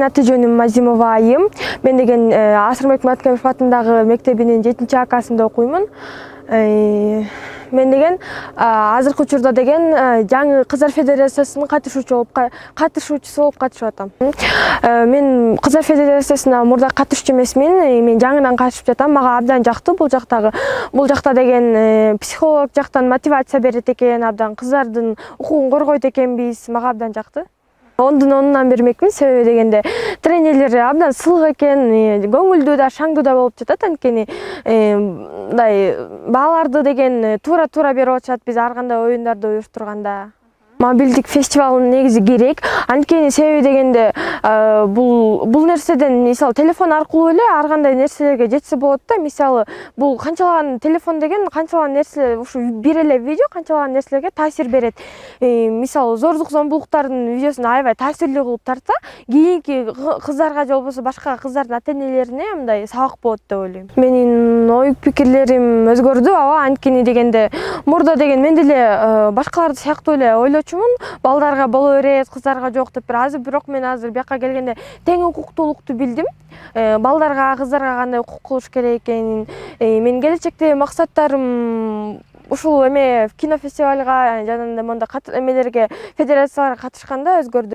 Менин аты жөнүм Мазимова Айым. Мен деген Асырбек Маткемиров атындагы мектебинин 7 А-сында окуймун. Мен деген азыркы учурда деген жаңы Кыздар Федерациясынын катышуучусу болуп катышып атам. Мен Кыздар Федерациясына мурда катышчу эмесмин, мен жаңыдан катышып жатам. Мага абдан жакты бул жакта деген психолог жактан мотивация берет экен, абдан кыздардын укугун коргойт экенбиз. Мага абдан жакты. 10/10 бермекмин, себеби дегенде тренерлери абдан сылык экен, көңүлдүү да, шаңдуу да болуп жатат. Анткени мындай бааларды деген туура берип атышат биз ар кандай оюндарды уюштурганда. Мобилдик фестивалын негизи керек. Анткени себеби дегенде бул нерседен мисалы телефон аркылуу эле ар кандай нерселерге жетсе болот да. Мисалы бул канчалаган телефон деген канчалаган нерселер, ушу бир эле видео канчалаган нерселерге таасир берет. Мисалы зордук зомбулуктардын видеосун аябай таасирлүү кылып тарта, кийинки кыздарга же болбосо башка кыздардын ата-энелерине мындай сабак болот деп ойлойм. Менин ой пикирлерим өзгөрдү, анткени дегенде мурда деген мен деле башкаларды сыяктуу эле ойлочумун. Балдарга боло берет, кыздарга жок деп. Бирок мен азыр бияка келгенде тең укуктуулукту билдим. Балдарга, кыздарга кандай укук кылыш керек экенин. Менин келечектеги максаттарым ушул кинофестивалга жана мондай эмелерге, федерацияларга катышканда өзгөрдү.